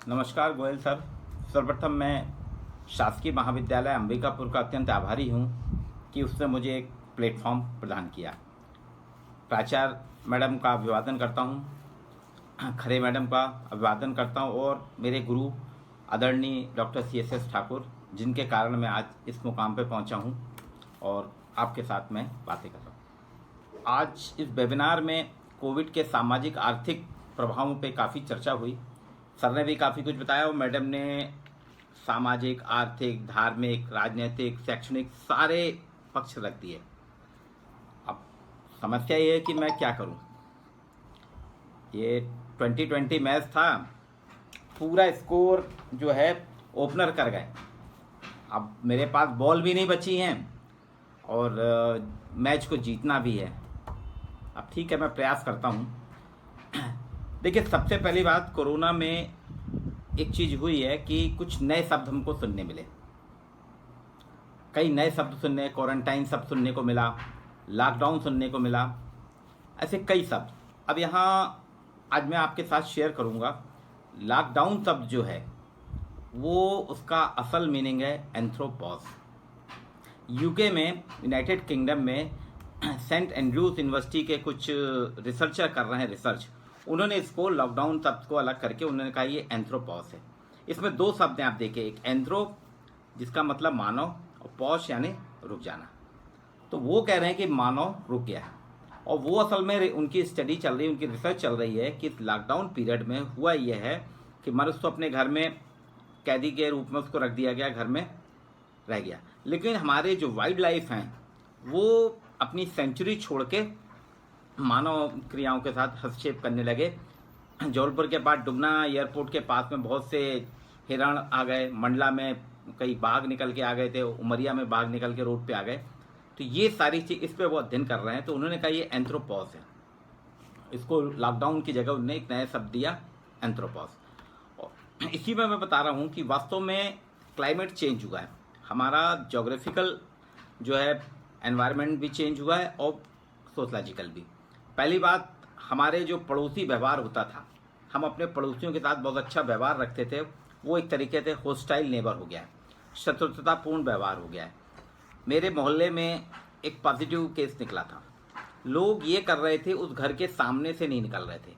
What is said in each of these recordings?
नमस्कार गोयल सर। सर्वप्रथम मैं शासकीय महाविद्यालय अंबिकापुर का अत्यंत आभारी हूँ कि उसने मुझे एक प्लेटफॉर्म प्रदान किया। प्राचार्य मैडम का अभिवादन करता हूँ, खरे मैडम का अभिवादन करता हूँ और मेरे गुरु आदरणीय डॉक्टर CSS ठाकुर, जिनके कारण मैं आज इस मुकाम पर पहुँचा हूँ और आपके साथ मैं बातें कर रहा हूँ। आज इस वेबिनार में कोविड के सामाजिक आर्थिक प्रभावों पे काफ़ी चर्चा हुई। सर ने भी काफ़ी कुछ बताया और मैडम ने सामाजिक, आर्थिक, धार्मिक, राजनीतिक, शैक्षणिक सारे पक्ष रख दिए। अब समस्या ये है कि मैं क्या करूं। ये 2020 मैच था, पूरा स्कोर जो है ओपनर कर गए। अब मेरे पास बॉल भी नहीं बची हैं और मैच को जीतना भी है। अब ठीक है, मैं प्रयास करता हूं। देखिए, सबसे पहली बात, कोरोना में एक चीज़ हुई है कि कुछ नए शब्द हमको सुनने मिले। कई नए शब्द सुनने, क्वारंटाइन शब्द सुनने को मिला, लॉकडाउन सुनने को मिला, ऐसे कई शब्द। अब यहाँ आज मैं आपके साथ शेयर करूँगा। लॉकडाउन शब्द जो है वो उसका असल मीनिंग है एंथ्रोपॉस। यूके में, यूनाइटेड किंगडम में सेंट एंड्रूज यूनिवर्सिटी के कुछ रिसर्चर कर रहे हैं रिसर्च। उन्होंने इसको लॉकडाउन शब्द को अलग करके उन्होंने कहा ये एंथ्रोपॉस है। इसमें दो शब्द हैं, आप देखिए, एक एंथ्रो जिसका मतलब मानव और पॉस यानी रुक जाना। तो वो कह रहे हैं कि मानव रुक गया है और वो असल में उनकी स्टडी चल रही है, उनकी रिसर्च चल रही है कि लॉकडाउन पीरियड में हुआ ये है कि मनुष्य तो अपने घर में कैदी के रूप में उसको रख दिया गया, घर में रह गया। लेकिन हमारे जो वाइल्ड लाइफ हैं वो अपनी सेंचुरी छोड़ के मानव क्रियाओं के साथ हस्तक्षेप करने लगे। जबलपुर के पास डुबना एयरपोर्ट के पास में बहुत से हिरण आ गए, मंडला में कई बाघ निकल के आ गए थे, उमरिया में बाघ निकल के रोड पे आ गए। तो ये सारी चीज़, इस पे वो अध्ययन कर रहे हैं। तो उन्होंने कहा ये एंथ्रोपॉस है। इसको लॉकडाउन की जगह उन्होंने एक नया शब्द दिया, एंथ्रोपॉस। और इसी में मैं बता रहा हूँ कि वास्तव में क्लाइमेट चेंज हुआ है, हमारा जोग्राफिकल जो है एनवायरनमेंट भी चेंज हुआ है और सोशलॉजिकल भी। पहली बात, हमारे जो पड़ोसी व्यवहार होता था, हम अपने पड़ोसियों के साथ बहुत अच्छा व्यवहार रखते थे, वो एक तरीके से होस्टाइल नेबर हो गया है, शत्रुतापूर्ण व्यवहार हो गया है। मेरे मोहल्ले में एक पॉजिटिव केस निकला था। लोग ये कर रहे थे, उस घर के सामने से नहीं निकल रहे थे।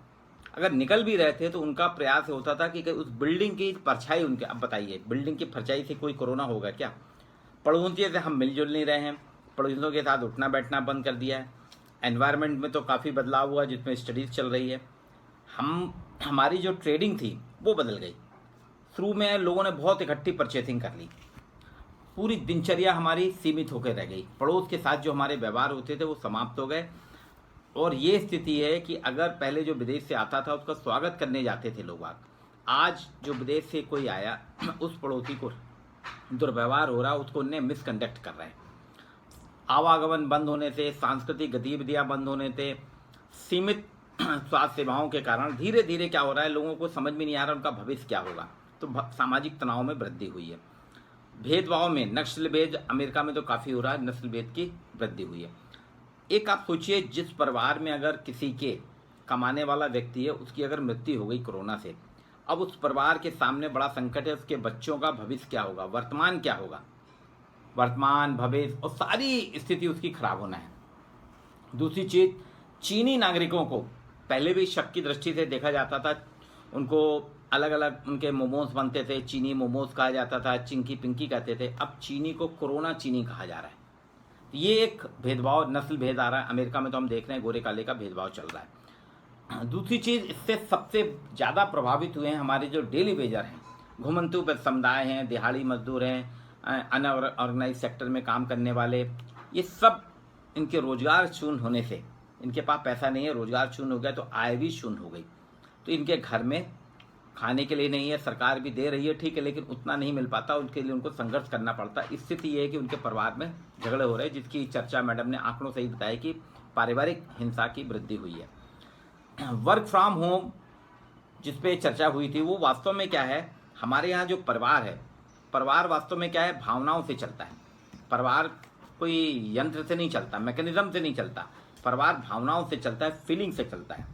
अगर निकल भी रहे थे तो उनका प्रयास होता था कि उस बिल्डिंग की परछाई उनके, अब बताइए, बिल्डिंग की परछाई से कोई कोरोना होगा क्या? पड़ोसियों से हम मिलजुल नहीं रहे हैं, पड़ोसियों के साथ उठना बैठना बंद कर दिया है। एनवायरनमेंट में तो काफ़ी बदलाव हुआ, जिसमें स्टडीज़ चल रही है। हमारी जो ट्रेडिंग थी वो बदल गई। शुरू में लोगों ने बहुत इकट्ठी परचेसिंग कर ली, पूरी दिनचर्या हमारी सीमित होकर रह गई। पड़ोस के साथ जो हमारे व्यवहार होते थे वो समाप्त हो गए। और ये स्थिति है कि अगर पहले जो विदेश से आता था उसका स्वागत करने जाते थे लोग, आज जो विदेश से कोई आया उस पड़ोसी को दुर्व्यवहार हो रहा, उसको उन्हें मिसकंडक्ट कर रहे हैं। आवागमन बंद होने से, सांस्कृतिक गतिविधियां बंद होने से, सीमित स्वास्थ्य सेवाओं के कारण धीरे धीरे क्या हो रहा है, लोगों को समझ में नहीं आ रहा उनका भविष्य क्या होगा। तो सामाजिक तनाव में वृद्धि हुई है। भेदभाव में, नस्ल भेद अमेरिका में तो काफ़ी हो रहा है, नस्ल भेद की वृद्धि हुई है। एक आप सोचिए, जिस परिवार में अगर किसी के कमाने वाला व्यक्ति है, उसकी अगर मृत्यु हो गई कोरोना से, अब उस परिवार के सामने बड़ा संकट है, उसके बच्चों का भविष्य क्या होगा, वर्तमान क्या होगा, वर्तमान, भविष्य और सारी स्थिति उसकी खराब होना है। दूसरी चीज़, चीनी नागरिकों को पहले भी शक की दृष्टि से देखा जाता था, उनको अलग अलग उनके मोमोज बनते थे, चीनी मोमोज कहा जाता था, चिंकी पिंकी कहते थे। अब चीनी को कोरोना चीनी कहा जा रहा है। ये एक भेदभाव, नस्ल भेद आ रहा है। अमेरिका में तो हम देख रहे हैं गोरे काले का भेदभाव चल रहा है। दूसरी चीज़, इससे सबसे ज़्यादा प्रभावित हुए हैं हमारे जो डेली वेजर हैं, घुमंतु समुदाय हैं, दिहाड़ी मजदूर हैं, अनऑर्गेनाइज सेक्टर में काम करने वाले। ये सब, इनके रोजगार शून्य होने से, इनके पास पैसा नहीं है, रोजगार शून्य हो गया तो आय भी शून्य हो गई। तो इनके घर में खाने के लिए नहीं है, सरकार भी दे रही है ठीक है, लेकिन उतना नहीं मिल पाता, उनके लिए उनको संघर्ष करना पड़ता है। स्थिति ये है कि उनके परिवार में झगड़े हो रहे हैं, जिसकी चर्चा मैडम ने आंकड़ों से ही बताया कि पारिवारिक हिंसा की वृद्धि हुई है। वर्क फ्रॉम होम जिस पे चर्चा हुई थी, वो वास्तव में क्या है, हमारे यहाँ जो परिवार है, परिवार वास्तव में क्या है, भावनाओं से चलता है। परिवार कोई यंत्र से नहीं चलता, मैकेनिज्म से नहीं चलता, परिवार भावनाओं से चलता है, फीलिंग से चलता है।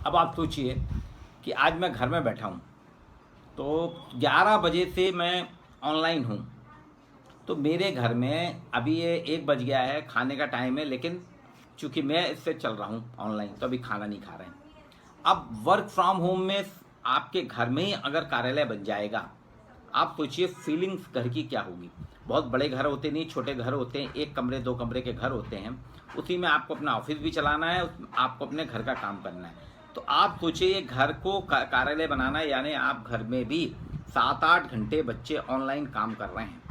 अब आप सोचिए कि आज मैं घर में बैठा हूँ तो 11 बजे से मैं ऑनलाइन हूँ। तो मेरे घर में अभी ये 1 बज गया है, खाने का टाइम है, लेकिन चूँकि मैं इससे चल रहा हूँ ऑनलाइन, तो अभी खाना नहीं खा रहे हैं। अब वर्क फ्रॉम होम में आपके घर में ही अगर कार्यालय बन जाएगा, आप सोचिए फीलिंग्स घर की क्या होगी। बहुत बड़े घर होते नहीं, छोटे घर होते हैं, 1 कमरे 2 कमरे के घर होते हैं, उसी में आपको अपना ऑफिस भी चलाना है, आपको अपने घर का काम करना है। तो आप सोचिए घर को कार्यालय बनाना है, यानी आप घर में भी 7-8 घंटे बच्चे ऑनलाइन काम कर रहे हैं,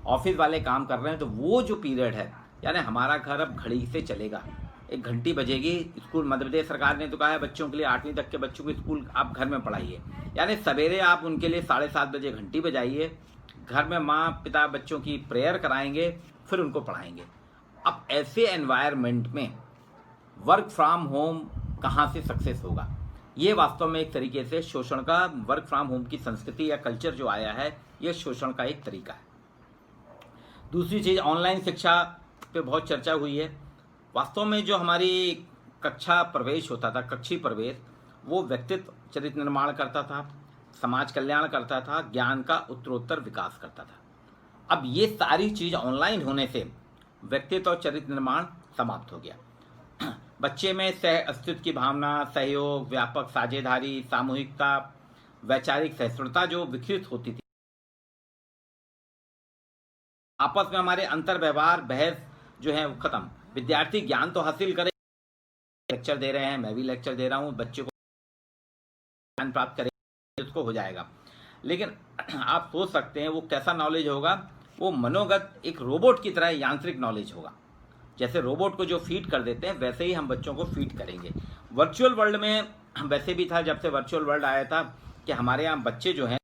ऑफिस वाले काम कर रहे हैं। तो वो जो पीरियड है, यानी हमारा घर अब घड़ी से चलेगा, 1 घंटी बजेगी। स्कूल मध्य प्रदेश सरकार ने तो कहा है बच्चों के लिए 8वीं तक के बच्चों को स्कूल आप घर में पढ़ाइए, यानी सवेरे आप उनके लिए 7:30 बजे घंटी बजाइए, घर में माँ पिता बच्चों की प्रेयर कराएंगे, फिर उनको पढ़ाएंगे। अब ऐसे एनवायरनमेंट में वर्क फ्रॉम होम कहाँ से सक्सेस होगा? ये वास्तव में एक तरीके से शोषण का, वर्क फ्रॉम होम की संस्कृति या कल्चर जो आया है, ये शोषण का एक तरीका है। दूसरी चीज़, ऑनलाइन शिक्षा पे बहुत चर्चा हुई है। वास्तव में जो हमारी कक्षा प्रवेश होता था, कक्षी प्रवेश, वो व्यक्तित्व चरित्र निर्माण करता था, समाज कल्याण करता था, ज्ञान का उत्तरोत्तर विकास करता था। अब ये सारी चीज़ ऑनलाइन होने से व्यक्तित्व और चरित्र निर्माण समाप्त हो गया। बच्चे में सह अस्तित्व की भावना, सहयोग, व्यापक साझेदारी, सामूहिकता, वैचारिक सहिष्णुता जो विकसित होती थी, आपस में हमारे अंतर व्यवहार, बहस जो है वो खत्म। विद्यार्थी ज्ञान तो हासिल करे, लेक्चर दे रहे हैं, मैं भी लेक्चर दे रहा हूँ, बच्चे को ज्ञान प्राप्त करें, उसको हो जाएगा। लेकिन आप सोच सकते हैं वो कैसा नॉलेज होगा? वो मनोगत एक रोबोट की तरह यांत्रिक नॉलेज होगा। जैसे रोबोट को जो फीड कर देते हैं, वैसे ही हम बच्चों को फीड करेंगे। वर्चुअल वर्ल्ड में वैसे भी था, जब से वर्चुअल वर्ल्ड आया था, कि हमारे यहाँ बच्चे जो हैं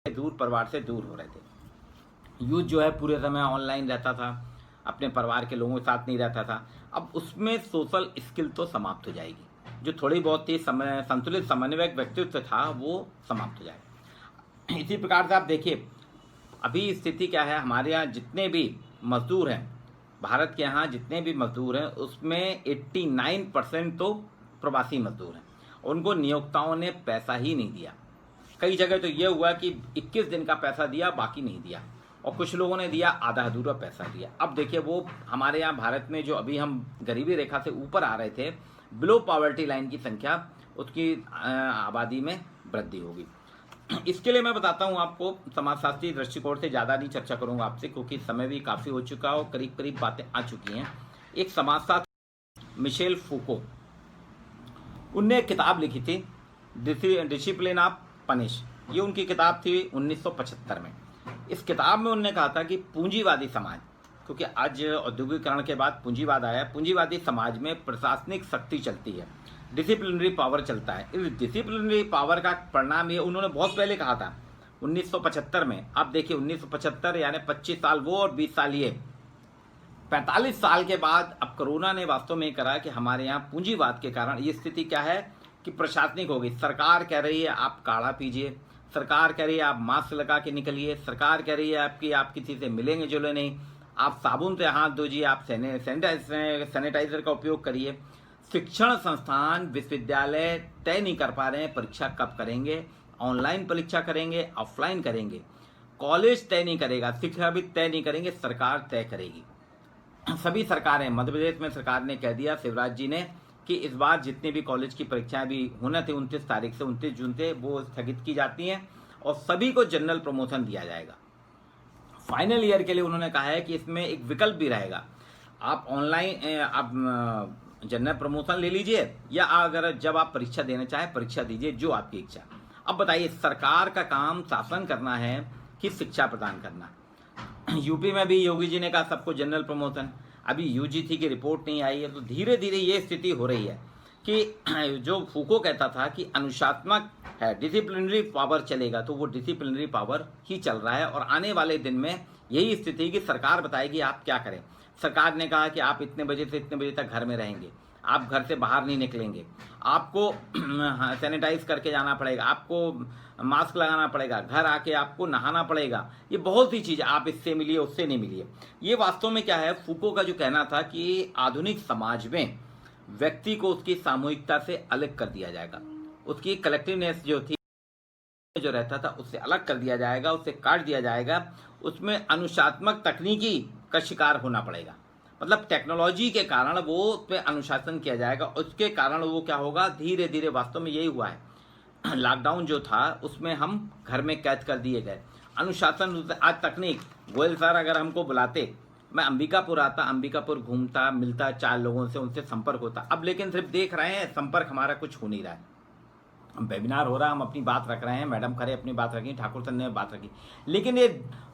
दूर परिवार से दूर हो रहे थे। यूथ जो है पूरे समय ऑनलाइन रहता था, अपने परिवार के लोगों के साथ नहीं रहता था। अब उसमें सोशल स्किल तो समाप्त हो जाएगी, जो थोड़ी बहुत ही संतुलित समन्वयक व्यक्तित्व था वो समाप्त हो जाएगा। इसी प्रकार से आप देखिए अभी स्थिति क्या है, हमारे यहाँ जितने भी मजदूर हैं, भारत के यहाँ जितने भी मजदूर हैं, उसमें 89% तो प्रवासी मजदूर हैं। उनको नियोक्ताओं ने पैसा ही नहीं दिया। कई जगह तो ये हुआ कि 21 दिन का पैसा दिया, बाकी नहीं दिया, और कुछ लोगों ने दिया आधा अधूरा पैसा दिया। अब देखिए वो हमारे यहाँ भारत में जो अभी हम गरीबी रेखा से ऊपर आ रहे थे, बिलो पॉवर्टी लाइन की संख्या, उसकी आबादी में वृद्धि होगी। इसके लिए मैं बताता हूँ आपको, समाजशास्त्री दृष्टिकोण से ज़्यादा नहीं चर्चा करूँगा आपसे, क्योंकि समय भी काफ़ी हो चुका और करीब करीब बातें आ चुकी हैं। एक समाजशास्त्री मिशेल फूको, उनने एक किताब लिखी थी, डिसिप्लिन ऑफ पनिश। ये उनकी किताब थी 1975 में। इस किताब में उन्होंने कहा था कि पूंजीवादी समाज, क्योंकि आज औद्योगिकरण के बाद पूंजीवाद आया, पूंजीवादी समाज में प्रशासनिक शक्ति चलती है, डिसिप्लिनरी पावर चलता है। इस डिसिप्लिनरी पावर का परिणाम ये उन्होंने बहुत पहले कहा था, 1975 में। आप देखिए 1975 यानी 25 साल वो और 20 साल ये, 45 साल के बाद अब कोरोना ने वास्तव में करा कि हमारे यहाँ पूंजीवाद के कारण ये स्थिति क्या है कि प्रशासनिक हो गई। सरकार कह रही है आप काढ़ा पीजिए, सरकार कह रही है आप मास्क लगा के निकलिए, सरकार कह रही है आप किसी से मिलेंगे जुले नहीं, आप साबुन से हाथ धोजिए, आप सैनिटाइजर का उपयोग करिए। शिक्षण संस्थान विश्वविद्यालय तय नहीं कर पा रहे हैं परीक्षा कब करेंगे, ऑनलाइन परीक्षा करेंगे, ऑफलाइन करेंगे। कॉलेज तय नहीं करेगा, शिक्षाविद तय नहीं करेंगे, सरकार तय करेगी। सभी सरकारें, मध्य प्रदेश में सरकार ने कह दिया, शिवराज जी ने, कि इस बार जितने भी कॉलेज की परीक्षाएं भी होना थे 29 तारीख से 29 जून से, वो स्थगित की जाती हैं और सभी को जनरल प्रमोशन दिया जाएगा। फाइनल ईयर के लिए उन्होंने कहा है कि इसमें एक विकल्प भी रहेगा, आप ऑनलाइन आप जनरल प्रमोशन ले लीजिए, या अगर जब आप परीक्षा देना चाहें परीक्षा दीजिए, जो आपकी इच्छा। अब बताइए, सरकार का काम शासन करना है कि शिक्षा प्रदान करना? यूपी में भी योगी जी ने कहा सबको जनरल प्रमोशन, अभी यूजीसी की रिपोर्ट नहीं आई है। तो धीरे धीरे ये स्थिति हो रही है कि जो फूको कहता था कि अनुशासनात्मक है, डिसिप्लिनरी पावर चलेगा, तो वो डिसिप्लिनरी पावर ही चल रहा है। और आने वाले दिन में यही स्थिति कि सरकार बताएगी आप क्या करें। सरकार ने कहा कि आप इतने बजे से इतने बजे तक घर में रहेंगे, आप घर से बाहर नहीं निकलेंगे, आपको सैनिटाइज करके जाना पड़ेगा, आपको मास्क लगाना पड़ेगा, घर आके आपको नहाना पड़ेगा, ये बहुत सी चीज़, आप इससे मिलिए उससे नहीं मिलिए। ये वास्तव में क्या है, फूको का जो कहना था कि आधुनिक समाज में व्यक्ति को उसकी सामूहिकता से अलग कर दिया जाएगा, उसकी कलेक्टिवनेस जो थी जो रहता था उससे अलग कर दिया जाएगा, उससे काट दिया जाएगा। उसमें अनुशासनात्मक तकनीकी का शिकार होना पड़ेगा, मतलब टेक्नोलॉजी के कारण वो उस पर अनुशासन किया जाएगा। उसके कारण वो क्या होगा, धीरे धीरे वास्तव में यही हुआ है। लॉकडाउन जो था उसमें हम घर में कैद कर दिए गए। अनुशासन, आज तकनीक, गोयल सर अगर हमको बुलाते, मैं अंबिकापुर आता, अंबिकापुर घूमता, मिलता 4 लोगों से, उनसे संपर्क होता। अब लेकिन सिर्फ देख रहे हैं, संपर्क हमारा कुछ हो नहीं रहा है। हम वेबिनार हो रहा, हम अपनी बात रख रहे हैं, मैडम खरे अपनी बात रखी, ठाकुर सर ने बात रखी, लेकिन ये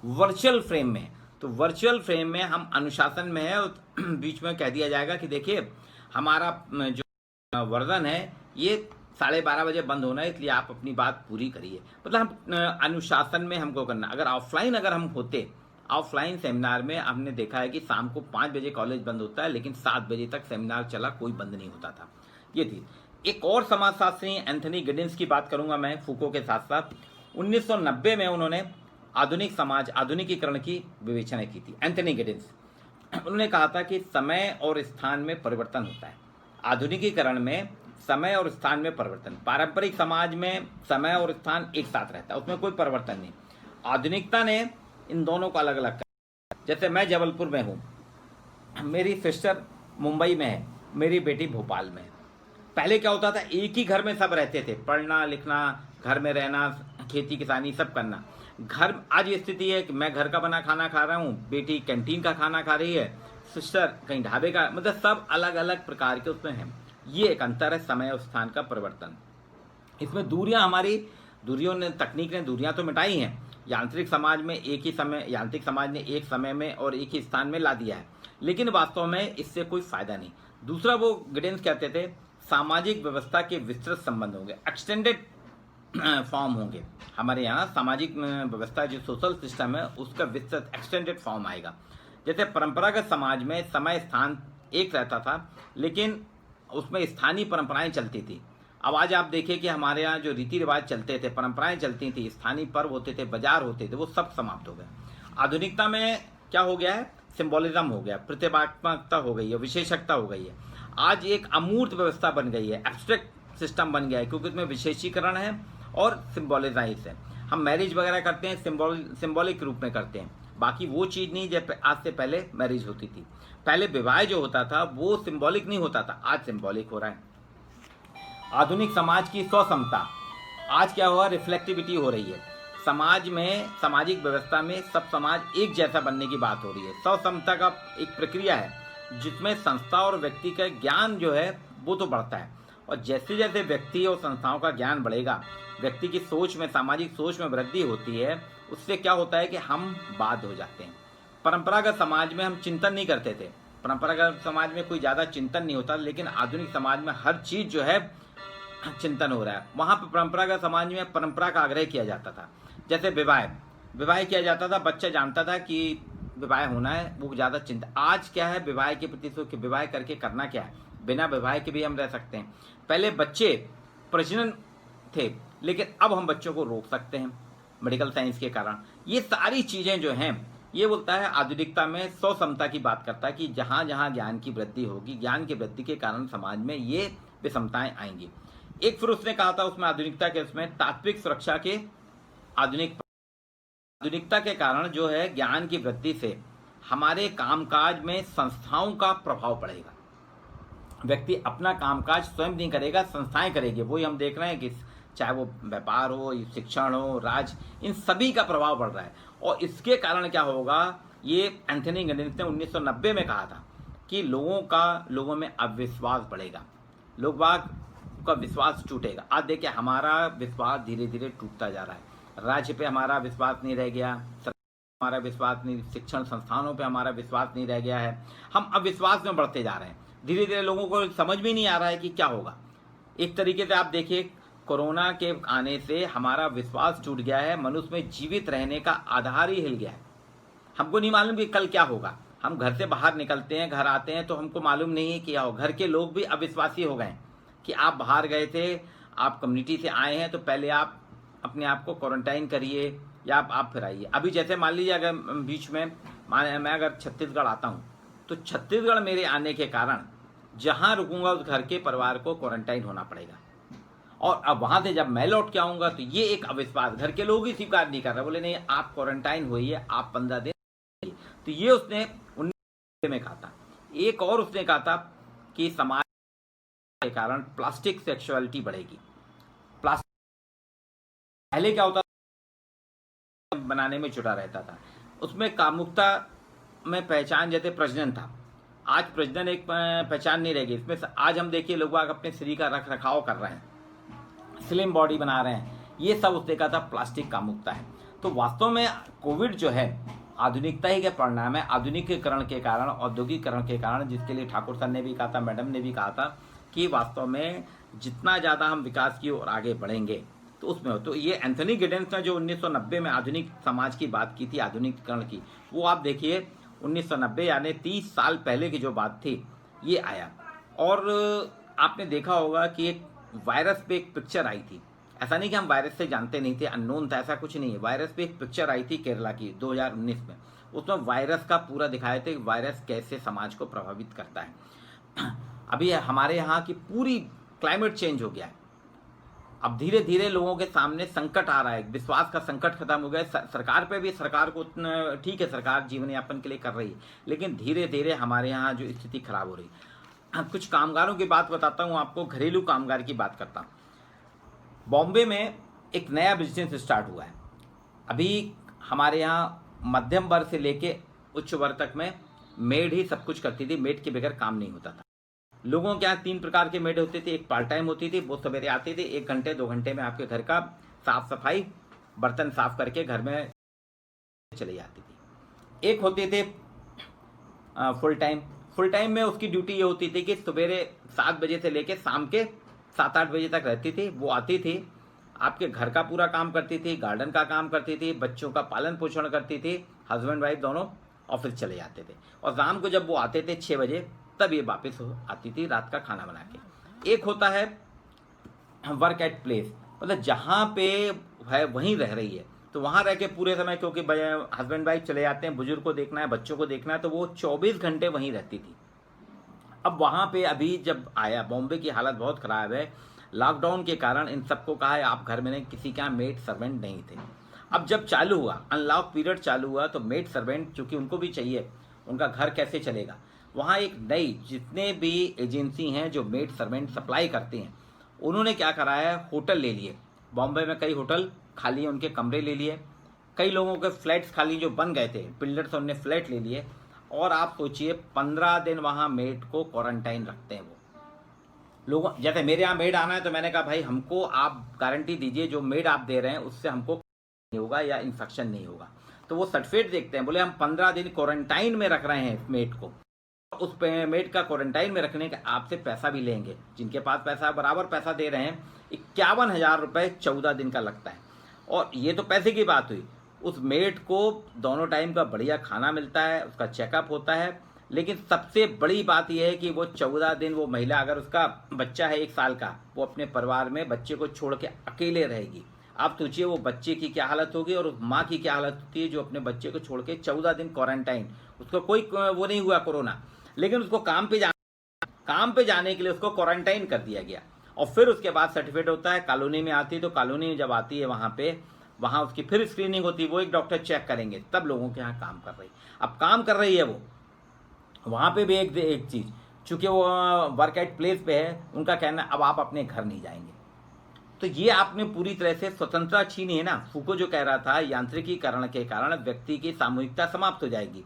वर्चुअल फ्रेम में। तो वर्चुअल फ्रेम में हम अनुशासन में है, बीच में कह दिया जाएगा कि देखिए हमारा जो वर्जन है ये 12:30 बजे बंद होना है, इसलिए आप अपनी बात पूरी करिए। मतलब हम अनुशासन में हमको करना। अगर ऑफलाइन अगर हम होते, ऑफलाइन सेमिनार में हमने देखा है कि शाम को 5 बजे कॉलेज बंद होता है, लेकिन 7 बजे तक सेमिनार चला, कोई बंद नहीं होता था। ये थी। एक और समाजशास्त्री एंथनी गिडिंस की बात करूंगा मैं, फूको के साथ साथ। 1990 में उन्होंने आधुनिक समाज, आधुनिकीकरण की विवेचना की थी। एंथनी गिडिंस, उन्होंने कहा था कि समय और स्थान में परिवर्तन होता है। आधुनिकीकरण में समय और स्थान में परिवर्तन। पारंपरिक समाज में समय और स्थान एक साथ रहता है, उसमें कोई परिवर्तन नहीं। आधुनिकता ने इन दोनों को अलग अलग कर। जैसे मैं जबलपुर में हूँ, मेरी सिस्टर मुंबई में है, मेरी बेटी भोपाल में है। पहले क्या होता था, एक ही घर में सब रहते थे, पढ़ना लिखना, घर में रहना, खेती किसानी सब करना। घर आज ये स्थिति है कि मैं घर का बना खाना खा रहा हूँ, बेटी कैंटीन का खाना खा रही है, सिस्टर कहीं ढाबे का, मतलब सब अलग अलग प्रकार के उसमें हैं। ये एक अंतर है, समय और स्थान का परिवर्तन। इसमें दूरियां, हमारी दूरियों ने, तकनीक ने दूरियां तो मिटाई हैं। यांत्रिक समाज में एक ही समय, यांत्रिक समाज ने एक समय में और एक ही स्थान में ला दिया है, लेकिन वास्तव में इससे कोई फायदा नहीं। दूसरा, वो गिडेंस कहते थे सामाजिक व्यवस्था के विस्तृत संबंध होंगे, एक्सटेंडेड फॉर्म होंगे। हमारे यहाँ सामाजिक व्यवस्था जो सोशल सिस्टम है उसका विस्तृत एक्सटेंडेड फॉर्म आएगा। जैसे परंपरागत समाज में समय स्थान एक रहता था, लेकिन उसमें स्थानीय परंपराएं चलती थी। अब आज आप देखिए कि हमारे यहाँ जो रीति रिवाज चलते थे, परंपराएं चलती थी, स्थानीय पर्व होते थे, बाजार होते थे, वो सब समाप्त हो गए। आधुनिकता में क्या हो गया है, सिंबोलिज्म हो गया, प्रतीकात्मकता हो गई है, विशेषकता हो गई है। आज एक अमूर्त व्यवस्था बन गई है, एब्स्ट्रैक्ट सिस्टम बन गया है, क्योंकि उसमें विशेषीकरण है और सिंबोलिजाइज है। हम मैरिज वगैरह करते हैं, सिंबॉलिक रूप में करते हैं, बाकी वो चीज़ नहीं जब आज से पहले मैरिज होती थी। पहले विवाह जो होता था वो सिंबॉलिक नहीं होता था, आज सिंबॉलिक हो रहा है। आधुनिक समाज की स्वसमता, आज क्या हुआ, रिफ्लेक्टिविटी हो रही है। समाज में, सामाजिक व्यवस्था में सब समाज एक जैसा बनने की बात हो रही है। स्वसमता का एक प्रक्रिया है जिसमें संस्था और व्यक्ति का ज्ञान जो है वो तो बढ़ता है, और जैसे जैसे व्यक्ति और संस्थाओं का ज्ञान बढ़ेगा, व्यक्ति की सोच में, सामाजिक सोच में वृद्धि होती है। उससे क्या होता है कि हम बाध्य हो जाते हैं। परंपरागत समाज में हम चिंतन नहीं करते थे, परंपरागत समाज में कोई ज़्यादा चिंतन नहीं होता, लेकिन आधुनिक समाज में हर चीज़ जो है चिंतन हो रहा है। वहाँ पर परंपरागत समाज में परंपरा का आग्रह किया जाता था। जैसे विवाह किया जाता था, बच्चा जानता था कि विवाह होना है, वो ज़्यादा चिंता। आज क्या है, विवाह के प्रति सोच के विवाह करके करना क्या है, बिना विवाह के भी हम रह सकते हैं। पहले बच्चे प्रजनन थे, लेकिन अब हम बच्चों को रोक सकते हैं मेडिकल साइंस के कारण। ये सारी चीज़ें जो हैं, ये बोलता है आधुनिकता में स्वसमता की बात करता है कि जहाँ जहाँ ज्ञान की वृद्धि होगी, ज्ञान की वृद्धि के कारण समाज में ये विषमताएं आएंगी। एक फिर उसने कहा था उसमें, आधुनिकता के उसमें, तात्विक सुरक्षा के आधुनिकता के कारण जो है ज्ञान की वृद्धि से हमारे कामकाज में संस्थाओं का प्रभाव पड़ेगा। व्यक्ति अपना कामकाज स्वयं नहीं करेगा, संस्थाएं करेगी। वही हम देख रहे हैं कि चाहे वो व्यापार हो, शिक्षण हो, राज, इन सभी का प्रभाव बढ़ रहा है। और इसके कारण क्या होगा, ये एंथनी गिडिंस ने 1990 में कहा था कि लोगों में अविश्वास बढ़ेगा, लोग बाग का विश्वास टूटेगा। आज देखिए हमारा विश्वास धीरे धीरे टूटता जा रहा है। राज्य पे हमारा विश्वास नहीं रह गया, हमारा विश्वास नहीं, शिक्षण संस्थानों पे हमारा विश्वास नहीं रह गया है। हम अविश्वास में बढ़ते जा रहे हैं। धीरे धीरे लोगों को समझ भी नहीं आ रहा है कि क्या होगा। एक तरीके से आप देखिए, कोरोना के आने से हमारा विश्वास टूट गया है, मनुष्य में जीवित रहने का आधार ही हिल गया है। हमको नहीं मालूम कि कल क्या होगा। हम घर से बाहर निकलते हैं, घर आते हैं तो हमको मालूम नहीं है क्या हो। घर के लोग भी अविश्वासी हो गए कि आप बाहर गए थे, आप कम्युनिटी से आए हैं, तो पहले आप अपने आप को क्वारंटाइन करिए या आप फिर आइए। अभी जैसे मान लीजिए अगर बीच में मैं अगर छत्तीसगढ़ आता हूँ, तो छत्तीसगढ़ मेरे आने के कारण जहाँ रुकूंगा उस घर के परिवार को क्वारंटाइन होना पड़ेगा। और अब वहां से जब मैं लौट के आऊंगा तो ये एक अविश्वास, घर के लोग ही स्वीकार नहीं कर रहे, बोले नहीं आप क्वारंटाइन हुई है, आप 15 दिन। तो ये उसने 19 में कहा था। एक और उसने कहा था कि समाज के कारण प्लास्टिक सेक्सुअलिटी बढ़ेगी। प्लास्टिक पहले क्या होता बनाने में जुटा रहता था, उसमें कामुकता में पहचान जैसे प्रजनन था, आज प्रजनन एक पहचान नहीं रहेगी इसमें। आज हम देखिए लोग अपने शरीर का रख रखाव कर रहे हैं, स्लिम बॉडी बना रहे हैं, ये सब उसने कहा था प्लास्टिक कामुकता है। तो वास्तव में कोविड जो है आधुनिकता ही के परिणाम है, आधुनिकीकरण के कारण, औद्योगिकरण के कारण, जिसके लिए ठाकुर सर ने भी कहा था, मैडम ने भी कहा था कि वास्तव में जितना ज़्यादा हम विकास की ओर आगे बढ़ेंगे तो उसमें हो। तो ये एंथनी गिडेंस ने जो 1990 में आधुनिक समाज की बात की थी, आधुनिकीकरण की, वो आप देखिए 1990 यानी 30 साल पहले की जो बात थी ये आया। और आपने देखा होगा कि एक वायरस पे एक पिक्चर आई थी, ऐसा नहीं कि हम वायरस से जानते नहीं थे, अननोन था, ऐसा कुछ नहीं है। वायरस पे एक पिक्चर आई थी केरला की 2019 में, उसमें वायरस का पूरा दिखाए थे, वायरस कैसे समाज को प्रभावित करता है। अभी हमारे यहाँ की पूरी क्लाइमेट चेंज हो गया है, अब धीरे धीरे लोगों के सामने संकट आ रहा है, विश्वास का संकट खत्म हो गया। सरकार पे भी, सरकार को ठीक है, सरकार जीवन यापन के लिए कर रही है, लेकिन धीरे धीरे हमारे यहाँ जो स्थिति खराब हो रही है। कुछ कामगारों की बात बताता हूँ आपको, घरेलू कामगार की बात करता हूँ। बॉम्बे में एक नया बिजनेस स्टार्ट हुआ है। अभी हमारे यहाँ मध्यम वर्ग से लेके उच्च वर्ग तक में मेड ही सब कुछ करती थी, मेड के बगैर काम नहीं होता था। लोगों के यहाँ 3 प्रकार के मेड होते थे, एक पार्ट टाइम होती थी, वो सवेरे आती थी, 1 घंटे 2 घंटे में आपके घर का साफ सफाई, बर्तन साफ करके घर में चली जाती थी। एक होते थे फुल टाइम। फुल टाइम में उसकी ड्यूटी ये होती थी कि सवेरे 7 बजे से लेके शाम के 7-8 बजे तक रहती थी। वो आती थी, आपके घर का पूरा काम करती थी, गार्डन का काम करती थी, बच्चों का पालन पोषण करती थी, हस्बैंड वाइफ दोनों ऑफिस चले जाते थे। और शाम को जब वो आते थे 6 बजे, तब ये वापस आती थी रात का खाना बना के। एक होता है वर्क एट प्लेस, मतलब जहाँ पे है वहीं रह रही है, तो वहाँ रह के पूरे समय, क्योंकि हस्बैंड वाइफ चले जाते हैं, बुजुर्ग को देखना है, बच्चों को देखना है, तो वो 24 घंटे वहीं रहती थी। अब वहाँ पे अभी जब आया, बॉम्बे की हालत बहुत ख़राब है, लॉकडाउन के कारण इन सबको कहा है आप घर में नहीं, किसी के यहाँ मेड सर्वेंट नहीं थे। अब जब चालू हुआ, अनलॉक पीरियड चालू हुआ, तो मेड सर्वेंट चूँकि उनको भी चाहिए, उनका घर कैसे चलेगा। वहाँ एक नई, जितने भी एजेंसी हैं जो मेड सर्वेंट सप्लाई करती हैं, उन्होंने क्या करा है, होटल ले लिए। बॉम्बे में कई होटल खाली हैं, उनके कमरे ले लिए, कई लोगों के फ्लैट्स खाली जो बन गए थे, बिल्डर्स उनने फ्लैट ले लिए। और आप सोचिए 15 दिन वहाँ मेड को क्वारंटाइन रखते हैं। वो लोगों, जैसे मेरे यहाँ मेड आना है तो मैंने कहा भाई हमको आप गारंटी दीजिए जो मेड आप दे रहे हैं उससे हमको नहीं होगा या इन्फेक्शन नहीं होगा। तो वो सर्टिफिकेट देखते हैं, बोले हम 15 दिन क्वारंटाइन में रख रहे हैं मेड को, उस मेड का क्वारंटाइन में रखने का आपसे पैसा भी लेंगे। जिनके पास पैसा बराबर पैसा दे रहे हैं, 51,000 रुपये 14 दिन का लगता है। और ये तो पैसे की बात हुई, उस मेड को दोनों टाइम का बढ़िया खाना मिलता है, उसका चेकअप होता है। लेकिन सबसे बड़ी बात यह है कि वो 14 दिन वो महिला, अगर उसका बच्चा है 1 साल का, वो अपने परिवार में बच्चे को छोड़ के अकेले रहेगी। आप सोचिए वो बच्चे की क्या हालत होगी और उस माँ की क्या हालत होती है जो अपने बच्चे को छोड़ के 14 दिन क्वारंटाइन, उसको कोई वो नहीं हुआ कोरोना, लेकिन उसको काम पे जाने के लिए उसको क्वारंटाइन कर दिया गया। और फिर उसके बाद सर्टिफिकेट होता है, कॉलोनी में आती है, तो कॉलोनी में जब आती है वहाँ उसकी फिर स्क्रीनिंग होती है, वो एक डॉक्टर चेक करेंगे, तब लोगों के यहाँ काम कर रही। अब काम कर रही है वो, वहाँ पे भी एक चीज़, चूँकि वो वर्क एट प्लेस पे है, उनका कहना अब आप अपने घर नहीं जाएंगे। तो ये आपने पूरी तरह से स्वतंत्रता छीनी है ना। फूको जो कह रहा था यांत्रिकीकरण के कारण व्यक्ति की सामूहिकता समाप्त हो जाएगी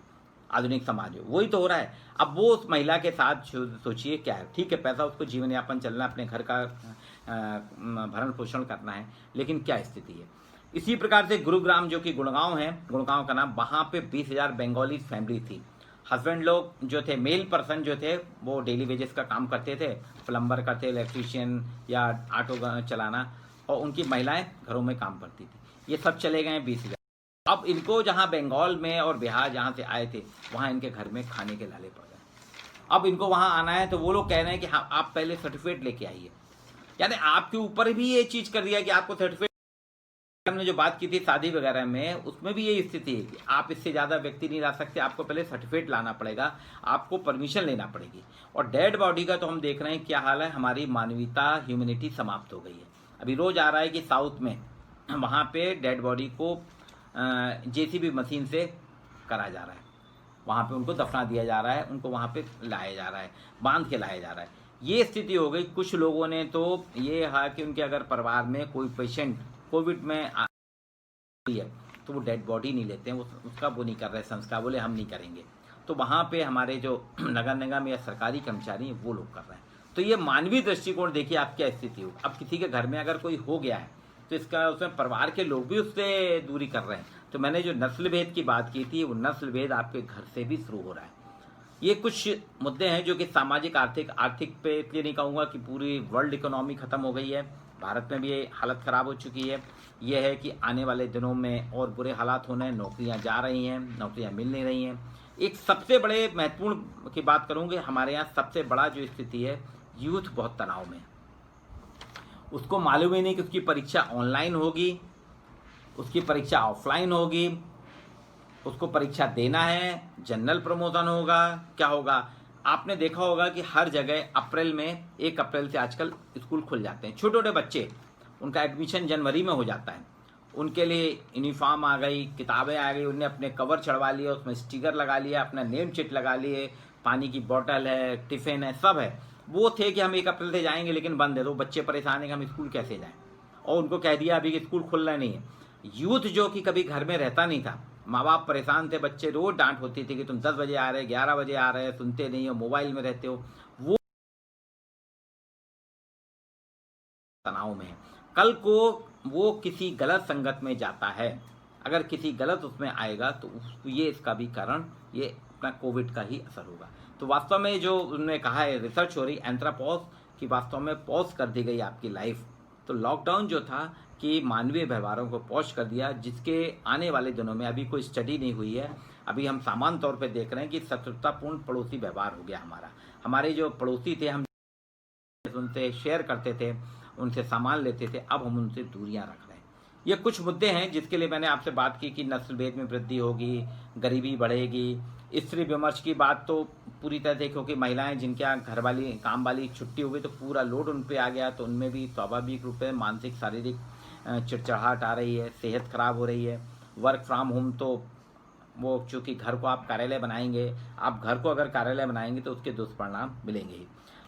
आधुनिक समाज में, वही तो हो रहा है। अब वो उस महिला के साथ सोचिए क्या है, ठीक है पैसा उसको जीवन यापन चलना, अपने घर का भरण पोषण करना है, लेकिन क्या स्थिति है। इसी प्रकार से गुरुग्राम जो कि गुड़गांव है, गुड़गांव का नाम, वहाँ पे 20,000 बंगाली फैमिली थी। हस्बैंड लोग जो थे, मेल पर्सन जो थे, वो डेली वेजेस का काम करते थे, प्लम्बर करते, इलेक्ट्रीशियन या ऑटो चलाना, और उनकी महिलाएं घरों में काम करती थी। ये सब चले गए 20,000। अब इनको जहाँ बंगाल में और बिहार जहाँ से आए थे, वहाँ इनके घर में खाने के लाले पड़ गए। अब इनको वहाँ आना है तो वो लोग कह रहे हैं कि हाँ आप पहले सर्टिफिकेट लेके आइए। यानी आपके ऊपर भी ये चीज़ कर दिया कि आपको सर्टिफिकेट, हमने जो बात की थी शादी वगैरह में, उसमें भी यही स्थिति है कि आप इससे ज़्यादा व्यक्ति नहीं ला सकते, आपको पहले सर्टिफिकेट लाना पड़ेगा, आपको परमिशन लेना पड़ेगी। और डेड बॉडी का तो हम देख रहे हैं क्या हाल है, हमारी मानवीयता, ह्यूमैनिटी समाप्त हो गई है। अभी रोज़ आ रहा है कि साउथ में वहाँ पे डेड बॉडी को जेसीबी मशीन से करा जा रहा है, वहाँ पे उनको दफना दिया जा रहा है, उनको वहाँ पे लाया जा रहा है, बांध के लाया जा रहा है। ये स्थिति हो गई। कुछ लोगों ने तो ये है कि उनके अगर परिवार में कोई पेशेंट कोविड में है तो वो डेड बॉडी नहीं लेते हैं, उसका वो नहीं कर रहे संस्कार, बोले हम नहीं करेंगे। तो वहाँ पे हमारे जो नगर निगम या सरकारी कर्मचारी हैं वो लोग कर रहे हैं। तो ये मानवीय दृष्टिकोण देखिए आप क्या स्थिति हो। अब किसी के घर में अगर कोई हो गया है तो इसका उसमें परिवार के लोग भी उससे दूरी कर रहे हैं। तो मैंने जो नस्ल भेद की बात की थी वो नस्ल भेद आपके घर से भी शुरू हो रहा है। ये कुछ मुद्दे हैं जो कि सामाजिक आर्थिक पे इसलिए नहीं कहूँगा कि पूरी वर्ल्ड इकोनॉमी ख़त्म हो गई है, भारत में भी ये हालत ख़राब हो चुकी है। ये है कि आने वाले दिनों में और बुरे हालात होने हैं, नौकरियां जा रही हैं, नौकरियां मिल नहीं रही हैं। एक सबसे बड़े महत्वपूर्ण की बात करूँगी, हमारे यहाँ सबसे बड़ा जो स्थिति है, यूथ बहुत तनाव में है। उसको मालूम ही नहीं कि उसकी परीक्षा ऑनलाइन होगी, उसकी परीक्षा ऑफलाइन होगी, उसको परीक्षा देना है, जनरल प्रमोशन होगा, क्या होगा। आपने देखा होगा कि हर जगह अप्रैल में 1 अप्रैल से आजकल स्कूल खुल जाते हैं। छोटे छोटे बच्चे, उनका एडमिशन जनवरी में हो जाता है, उनके लिए यूनिफॉर्म आ गई, किताबें आ गई, उनने अपने कवर चढ़वा लिए, उसमें स्टिकर लगा लिया, अपना नेम चिट लगा लिए, पानी की बोतल है, टिफ़िन है, सब है। वो थे कि हम 1 अप्रैल से जाएंगे लेकिन बंद है, तो बच्चे परेशान है कि हम स्कूल कैसे जाएं, और उनको कह दिया अभी कि स्कूल खुलना नहीं है। यूथ जो कि कभी घर में रहता नहीं था, माँ बाप परेशान थे, बच्चे रोज डांट होती थी कि तुम 10 बजे आ रहे, 11 बजे आ रहे, सुनते नहीं हो, मोबाइल में रहते हो, वो तनाव में है। कल को वो किसी गलत संगत में जाता है, अगर किसी गलत उसमें आएगा तो ये इसका भी कारण ये अपना कोविड का ही असर होगा। तो वास्तव में जो उन्होंने कहा है, रिसर्च हो रही एंथ्रोपॉज की, वास्तव में पॉज कर दी गई आपकी लाइफ। तो लॉकडाउन जो था कि मानवीय व्यवहारों को पॉज कर दिया, जिसके आने वाले दिनों में अभी कोई स्टडी नहीं हुई है, अभी हम सामान्य तौर पे देख रहे हैं कि शत्रुतापूर्ण पड़ोसी व्यवहार हो गया हमारा। हमारे जो पड़ोसी थे, हम उनसे शेयर करते थे, उनसे सामान लेते थे, अब हम उनसे दूरियां रख रहे हैं। ये कुछ मुद्दे हैं जिसके लिए मैंने आपसे बात की कि नस्ल भेद में वृद्धि होगी, गरीबी बढ़ेगी, स्त्री विमर्श की बात तो पूरी तरह से, क्योंकि महिलाएं जिनके यहाँ घर वाली काम वाली छुट्टी हो गई तो पूरा लोड उन पर आ गया, तो उनमें भी स्वाभाविक रूप से मानसिक शारीरिक चिड़चिड़ाहट आ रही है, सेहत खराब हो रही है। वर्क फ्रॉम होम तो वो चूँकि घर को आप कार्यालय बनाएंगे, आप घर को अगर कार्यालय बनाएंगे तो उसके दुष्परिणाम मिलेंगे ही।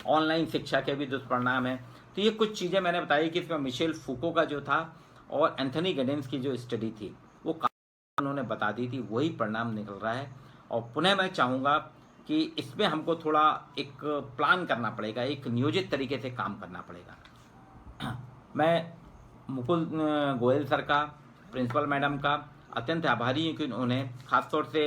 ऑनलाइन शिक्षा के भी दुष्परिणाम हैं। तो ये कुछ चीज़ें मैंने बताई कि इसमें मिशेल फूको का जो था और एंथनी गिडेंस की जो स्टडी थी वो उन्होंने बता दी थी, वही परिणाम निकल रहा है। और पुनः मैं चाहूँगा कि इसमें हमको थोड़ा एक प्लान करना पड़ेगा, एक नियोजित तरीके से काम करना पड़ेगा। मैं मुकुल गोयल सर का, प्रिंसिपल मैडम का अत्यंत आभारी हूँ कि उन्होंने खासतौर से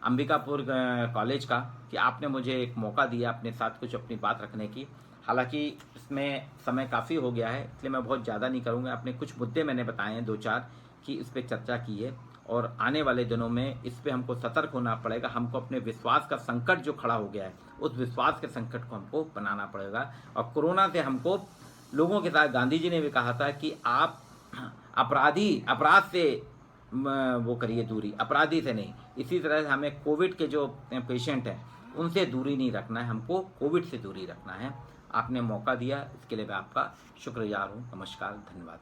अंबिकापुर कॉलेज का, कि आपने मुझे एक मौका दिया अपने साथ कुछ अपनी बात रखने की। हालांकि इसमें समय काफ़ी हो गया है, इसलिए मैं बहुत ज़्यादा नहीं करूँगा। अपने कुछ मुद्दे मैंने बताए हैं 2-4 कि इस पर चर्चा की है, और आने वाले दिनों में इस पर हमको सतर्क होना पड़ेगा। हमको अपने विश्वास का संकट जो खड़ा हो गया है, उस विश्वास के संकट को हमको बनाना पड़ेगा। और कोरोना से हमको लोगों के साथ, गांधी जी ने भी कहा था कि आप अपराध से वो करिए दूरी, अपराधी से नहीं। इसी तरह से हमें कोविड के जो पेशेंट हैं उनसे दूरी नहीं रखना है, हमको कोविड से दूरी रखना है। आपने मौका दिया, इसके लिए मैं आपका शुक्रगुजार हूँ। नमस्कार, धन्यवाद।